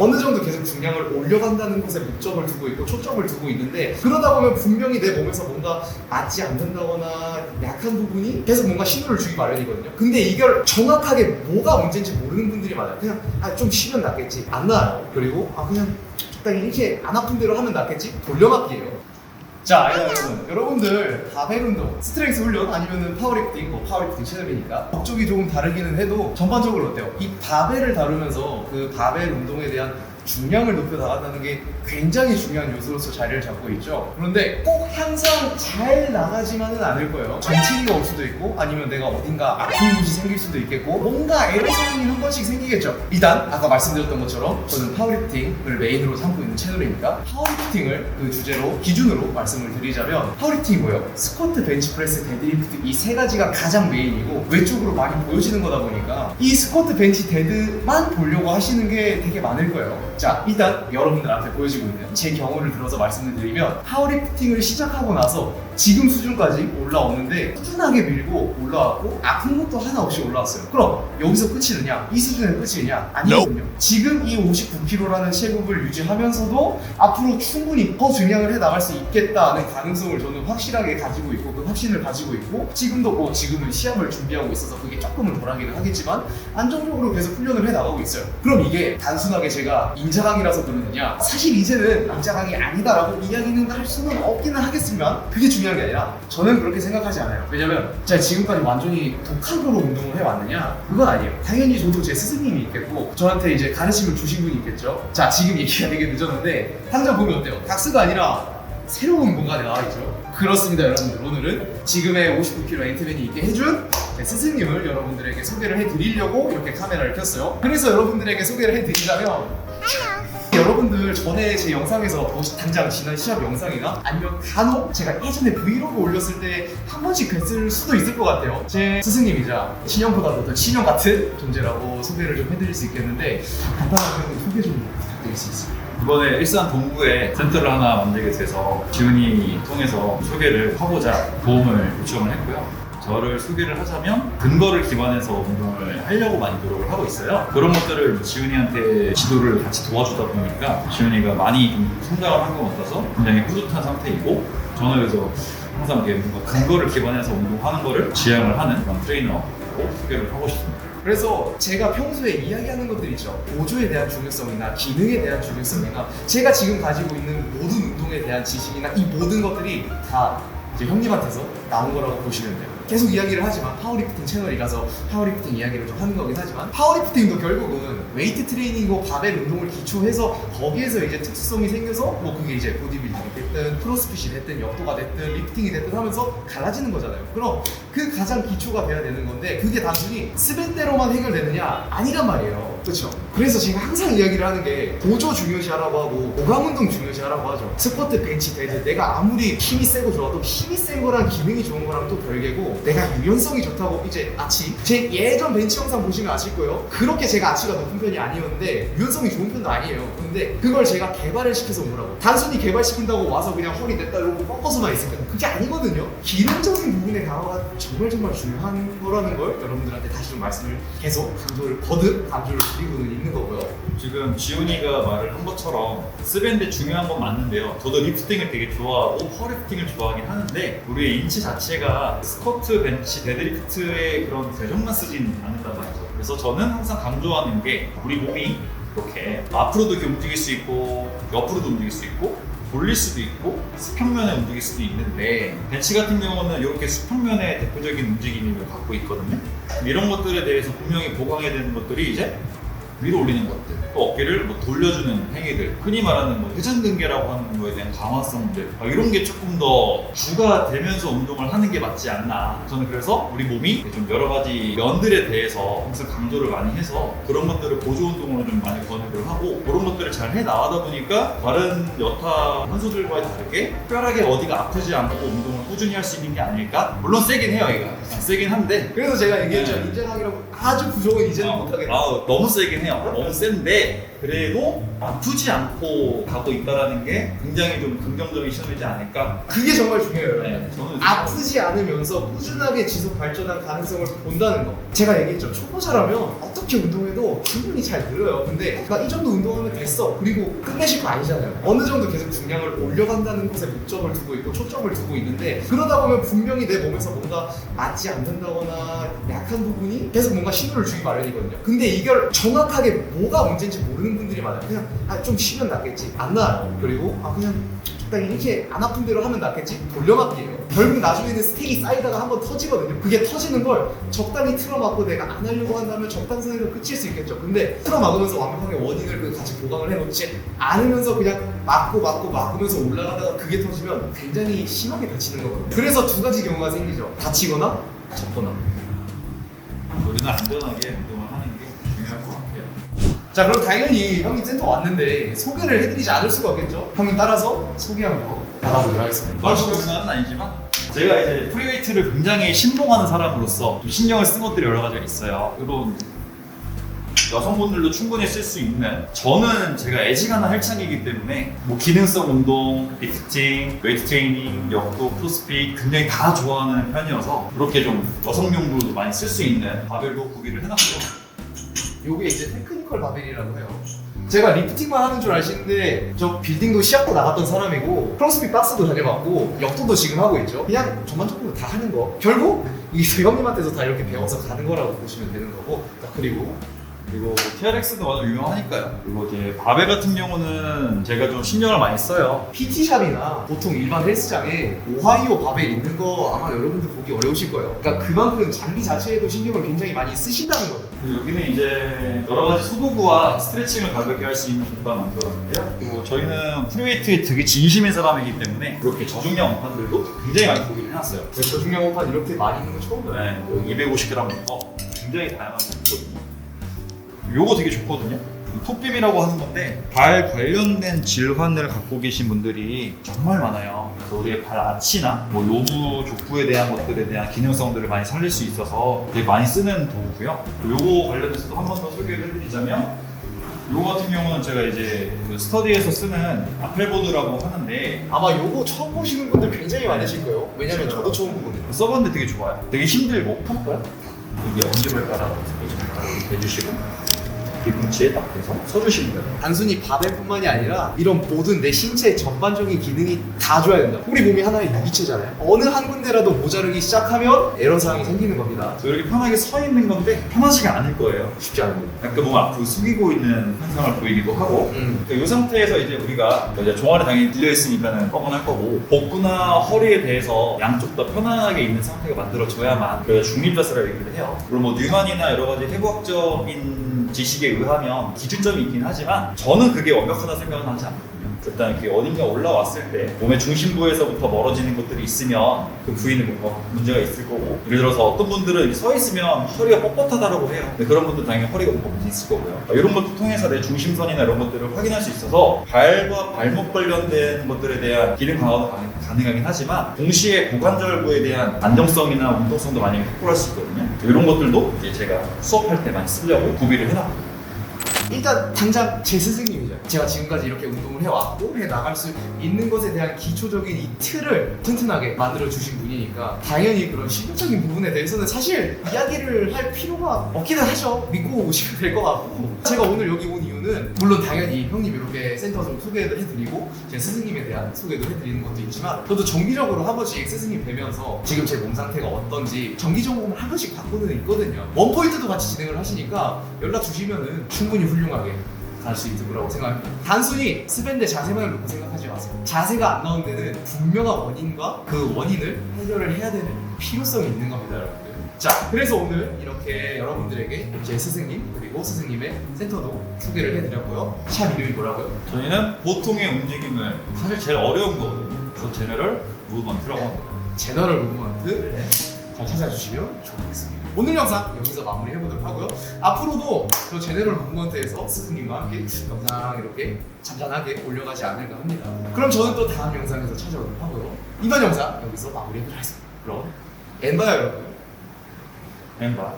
어느 정도 계속 중량을 올려간다는 것에 목적을 두고 있고 초점을 두고 있는데, 그러다 보면 분명히 내 몸에서 뭔가 맞지 않는다거나 약한 부분이 계속 뭔가 신호를 주기 마련이거든요. 근데 이걸 정확하게 뭐가 문제인지 모르는 분들이 많아요. 그냥 좀 쉬면 낫겠지, 안 나아요. 그리고 그냥 적당히 이렇게 안 아픈 대로 하면 낫겠지, 돌려막기예요. 자, 여러분들 바벨 운동, 스트렝스 훈련 아니면은 파워리프팅, 파워리프팅 채널이니까 목적이 조금 다르기는 해도 전반적으로 어때요? 이 바벨을 다루면서 그 바벨 운동에 대한 중량을 높여 나간다는 게 굉장히 중요한 요소로서 자리를 잡고 있죠. 그런데 꼭 항상 잘 나가지만은 않을 거예요. 정체기가 올 수도 있고, 아니면 내가 어딘가 아픈 곳이 생길 수도 있겠고, 뭔가 애로사항이 한 번씩 생기겠죠. 일단 아까 말씀드렸던 것처럼 저는 파워리프팅을 메인으로 삼고 있는 채널이니까 파워리프팅을 그 주제로 기준으로 말씀을 드리자면, 파워리프팅이 뭐예요? 스쿼트, 벤치프레스, 데드리프트 이 세 가지가 가장 메인이고 외적으로 많이 보여지는 거다 보니까 이 스쿼트, 벤치, 데드만 보려고 하시는 게 되게 많을 거예요. 자, 일단 여러분들 앞에 보여지고 있는 제 경우를 들어서 말씀을 드리면, 파워리프팅을 시작하고 나서 지금 수준까지 올라오는데 꾸준하게 밀고 올라왔고 아픈 것도 하나 없이 올라왔어요. 그럼 여기서 끝이느냐? 이 수준의 끝이느냐? 아니거든요. 지금 이 59kg라는 체급을 유지하면서도 앞으로 충분히 더 중량을 해 나갈 수 있겠다는 가능성을 저는 확실하게 가지고 있고, 그 확신을 가지고 있고, 지금도 지금은 시합을 준비하고 있어서 그게 조금은 덜하기는 하겠지만 안정적으로 계속 훈련을 해 나가고 있어요. 그럼 이게 단순하게 제가 임자강이라서 그러느냐? 사실 이제는 임자강이 아니다라고 이야기는 할 수는 없기는 하겠지만 그게 중요한 게 아니라 저는 그렇게 생각하지 않아요. 왜냐면 제가 지금까지 완전히 독학으로 운동을 해왔느냐? 그건 아니에요. 당연히 저도 제 스승님이 있겠고 저한테 이제 가르침을 주신 분이 있겠죠. 자, 지금 얘기가 되게 늦었는데 당장 보면 어때요? 닥스가 아니라 새로운 뭔가 나와 있죠. 그렇습니다, 여러분들. 오늘은 지금의 59kg 엔트맨이 있게 해준 스승님을 여러분들에게 소개를 해드리려고 이렇게 카메라를 켰어요. 그래서 여러분들에게 소개를 해드리자면, 여러분들 전에 제 영상에서 당장 지난 시합 영상이나 아니면 간혹 제가 예전에 브이로그 올렸을 때 한 번씩 뵀을 수도 있을 것 같아요. 제 스승님이자 친형보다도 더 친형 같은 존재라고 소개를 좀 해드릴 수 있겠는데, 간단하게 소개 좀 부탁드릴 수 있습니다. 이번에 일산 동구에 센터를 하나 만들게 돼서 지훈이 통해서 소개를 하고자 도움을 요청을 했고요. 저를 소개를 하자면 근거를 기반해서 운동을 하려고 많이 노력을 하고 있어요. 그런 것들을 지훈이한테 지도를 같이 도와주다 보니까 지훈이가 많이 좀 성장을 한 것 같아서 굉장히 뿌듯한 상태이고, 저는 그래서 항상 이렇게 뭔가 근거를 기반해서 운동하는 거를 지향을 하는 그런 트레이너로 소개를 하고 싶습니다. 그래서 제가 평소에 이야기하는 것들 있죠. 보조에 대한 중요성이나 기능에 대한 중요성이나 제가 지금 가지고 있는 모든 운동에 대한 지식이나 이 모든 것들이 다 이제 형님한테서 나온 거라고 보시면 돼요. 계속 이야기를 하지만 파워리프팅 채널이라서 파워리프팅 이야기를 좀 하는 거긴 하지만, 파워리프팅도 결국은 웨이트 트레이닝이고 바벨 운동을 기초해서 거기에서 이제 특수성이 생겨서 그게 이제 보디빌딩이 됐든 크로스핏이 됐든 역도가 됐든 리프팅이 됐든 하면서 갈라지는 거잖아요. 그럼 그 가장 기초가 돼야 되는 건데, 그게 단순히 스밴대로만 해결되느냐? 아니란 말이에요. 그렇죠? 그래서 제가 항상 이야기를 하는 게 보조 중요시하라고 하고 보강 운동 중요시하라고 하죠. 스쿼트, 벤치, 데드, 내가 아무리 힘이 세고 좋아도 힘이 센 거랑 기능이 좋은 거랑 또 별개고, 내가 유연성이 좋다고 이제 아치, 제 예전 벤치 영상 보시면 아실 거예요. 그렇게 제가 아치가 높은 편이 아니었는데 유연성이 좋은 편도 아니에요. 근데 그걸 제가 개발을 시켜서 오라고, 단순히 개발시킨다고 와서 그냥 허리 냈다 이러고 꺾어서만 있을까? 그게 아니거든요. 기능적인 부분의 강화가 정말 중요한 거라는 걸 여러분들한테 다시 좀 말씀을 계속 강조를 드리고는 있는 거고요. 지금 지훈이가 말을 한 것처럼 스밴드 중요한 건 맞는데요. 저도 리프팅을 되게 좋아하고 파워리프팅을 좋아하긴 하는데, 우리의 인체 자체가 스쿼트, 벤치, 데드리프트의 그런 대전만 쓰진 않는단 말이죠. 그래서 저는 항상 강조하는 게, 우리 몸이 이렇게 앞으로도 이렇게 움직일 수 있고 옆으로도 움직일 수 있고 돌릴 수도 있고 수평면에 움직일 수도 있는데, 벤치 같은 경우는 이렇게 수평면의 대표적인 움직임을 갖고 있거든요. 이런 것들에 대해서 분명히 보강해야 되는 것들이 이제 위로 올리는 것들, 또 어깨를 돌려주는 행위들, 흔히 말하는 회전근개라고 하는 거에 대한 강화성들, 이런 게 조금 더 주가 되면서 운동을 하는 게 맞지 않나. 저는 그래서 우리 몸이 좀 여러 가지 면들에 대해서 항상 강조를 많이 해서 그런 것들을 보조 운동으로 좀 많이 권유를 하고, 그런 것들을 잘 해 나가다 보니까 다른 여타 선수들과 다르게 특별하게 어디가 아프지 않고 운동을 꾸준히 할 수 있는 게 아닐까? 물론 세긴 해요, 이거. 세긴 한데. 그래서 제가 얘기했죠. 인정하기라고 아주 부족은 이제는 못하겠다. 너무 세긴 해요. 너무 센데 그래도 아프지 않고 가고 있다는 게 굉장히 좀 긍정적인 시선이지 않을까. 그게 정말 중요해요. 네, 저는 아프지 않으면서 꾸준하게 지속 발전한 가능성을 본다는 거. 제가 얘기했죠. 초보자라면 어떻게 운동해도 충분히 잘 늘어요. 근데 나 이 정도 운동하면 됐어. 그리고 끝내실 거 아니잖아요. 어느 정도 계속 중량을 올려간다는 것에 목적을 두고 있고 초점을 두고 있는데 그러다 보면 분명히 내 몸에서 뭔가 맞지 않는다거나 약한 부분이 계속 뭔가 신호를 주기 마련이거든요. 근데 이걸 정확하게 뭐가 문제인지 모르는 분들이 많아요. 그냥 좀 쉬면 낫겠지. 안 나아요. 그리고 그냥 적당히 이렇게 안 아픈 대로 하면 낫겠지. 돌려막기예요. 결국 나중에는 스택이 쌓이다가 한번 터지거든요. 그게 터지는 걸 적당히 틀어막고 내가 안 하려고 한다면 적당선에서 끝일 수 있겠죠. 근데 틀어막으면서 완벽하게 원인을 같이 보강을 해놓지 않으면서 그냥 막으면서 올라가다가 그게 터지면 굉장히 심하게 다치는 거거든요. 그래서 두 가지 경우가 생기죠. 다치거나 접거나. 우리는 안전하게 운동을 하는 게 중요할 것 같아요. 자, 그럼 당연히 형님 센터 왔는데 소개를 해드리지 않을 수가 없겠죠. 형님 따라서 소개 한번 나가보도록 하겠습니다. 말씀은 아니지만 제가 이제 프리웨이트를 굉장히 신봉하는 사람으로서 좀 신경을 쓴 것들이 여러 가지가 있어요. 이런 여성분들도 충분히 쓸 수 있는, 저는 제가 애지간한 헬창이기 때문에 뭐 기능성 운동, 리프팅, 웨이트 트레이닝, 역도, 크로스핏 굉장히 다 좋아하는 편이어서 그렇게 좀 여성용으로도 많이 쓸 수 있는 바벨로 구비를 해놨고요. 요게 이제 테크니컬 바벨이라고 해요. 제가 리프팅만 하는 줄 아시는데 저 빌딩도 시합도 나갔던 사람이고 크로스핏 박스도 다녀봤고 역도도 지금 하고 있죠. 그냥 전반적으로 다 하는 거. 결국 이 형님한테서 다 이렇게 배워서 가는 거라고 보시면 되는 거고. 자, 그리고 뭐 TRX도 아주 유명하니까요. 그리고 이제 바벨 같은 경우는 제가 좀 신경을 많이 써요. PT샵이나 보통 일반 헬스장에 오하이오 바벨 있는 거 아마 여러분들 보기 어려우실 거예요. 그러니까 그만큼 장비 자체에도 신경을 굉장히 많이 쓰신다는 거죠. 여기는 이제 여러 가지 소도구와 스트레칭을 가볍게 할 수 있는 공간을 만들었는데요. 그리고 저희는 프리웨이트에 되게 진심인 사람이기 때문에 그렇게 저중량 원판들도 굉장히 많이 구비를 해놨어요. 저중량 원판 이렇게 많이 있는 거 처음 봐요. 네, 250g부터 굉장히 다양하게 있거든요. 요거 되게 좋거든요. 톱빔이라고 하는 건데 발 관련된 질환을 갖고 계신 분들이 정말 많아요. 그래서 우리의 발 아치나 뭐 요부, 족부에 대한 것들에 대한 기능성들을 많이 살릴 수 있어서 되게 많이 쓰는 도구고요. 요거 관련해서도 한 번 더 소개를 해드리자면 요거 같은 경우는 제가 이제 그 스터디에서 쓰는 아펠보드라고 하는데 아마 요거 처음 보시는 분들 굉장히 많으실 거예요. 왜냐면 저도 처음 보거든요. 써봤는데 되게 좋아요. 되게 힘들고 이게 엄지발가락 이렇게 해주시고 뒤꿈치에 딱 대서 서주시면 돼요. 단순히 바벨뿐만이 아니라 이런 모든 내 신체의 전반적인 기능이 다 좋아야 된다. 우리 몸이 하나의 유기체잖아요. 어느 한 군데라도 모자르기 시작하면 에러 사항이 생기는 겁니다. 이렇게 편하게 서 있는 건데 편하지가 않을 거예요. 쉽지 않은 거예요. 약간 몸 앞으로 숙이고 있는 현상을 보이기도 하고 이 상태에서 이제 우리가 이제 종아리 당연히 들려 있으니까는 뻐근할 거고 복부나 허리에 대해서 양쪽 다 편안하게 있는 상태가 만들어져야만 그래서 중립 자세라고 얘기를 해요. 그리고 뭐 뉴만이나 여러 가지 해부학적인 지식에 의하면 기준점이 있긴 하지만 저는 그게 완벽하다 생각은 하지 않거든요. 일단 이렇게 어딘가 올라왔을 때 몸의 중심부에서부터 멀어지는 것들이 있으면 그 부위는 뭔가 문제가 있을 거고, 예를 들어서 어떤 분들은 서 있으면 허리가 뻣뻣하다고 해요. 근데 그런 분들은 당연히 허리가 뭔가 문제 있을 거고요. 이런 것들 통해서 내 중심선이나 이런 것들을 확인할 수 있어서 발과 발목 관련된 것들에 대한 기능 강화도 가능하긴 하지만 동시에 고관절부에 대한 안정성이나 운동성도 많이 확보할 수 있거든요. 이런 것들도 이제 제가 수업할 때 많이 쓰려고 구비를 해놨고. 일단 당장 제 스승님이죠. 제가 지금까지 이렇게 운동을 해왔고 해나갈 수 있는 것에 대한 기초적인 이 틀을 튼튼하게 만들어 주신 분이니까 당연히 그런 실용적인 부분에 대해서는 사실 이야기를 할 필요가 없기는 하죠. 믿고 오시면 될 것 같고, 제가 오늘 여기 온 이유는 물론 당연히 형님 이렇게 센터 좀 소개도 해드리고 제 스승님에 대한 소개도 해드리는 것도 있지만 저도 정기적으로 한 번씩 스승님 뵈면서 지금 제 몸 상태가 어떤지 정기 점검을 한 번씩 받고는 있거든요. 원포인트도 같이 진행을 하시니까 연락 주시면은 충분히 훌륭하게 갈 수 있을 거라고 생각합니다. 단순히 스밴드 자세만을 놓고 생각하지 마세요. 자세가 안 나온 데는 분명한 원인과 그 원인을 해결을 해야 되는 필요성이 있는 겁니다, 여러분들. 자, 그래서 오늘 이렇게 여러분들에게 제 스승님 그리고 스승님의 센터도 소개를 해드렸고요. 샵 이름이 뭐라고요? 저희는 보통의 움직임을 사실 제일 어려운 거거든요. 그래서 제너럴 무브먼트라고 합니다. 제너럴 무브먼트 잘 찾아주시면 좋겠습니다. 오늘 영상 여기서 마무리해보도록 하고요. 앞으로도 저 제너럴 무브먼트에서 스승님과 함께 영상 이렇게 잔잔하게 올려가지 않을까 합니다. 그럼 저는 또 다음 영상에서 찾아오도록 하고요. 이번 영상 여기서 마무리해보도록 하겠습니다. 그럼 엔바요 여러분. 엠바.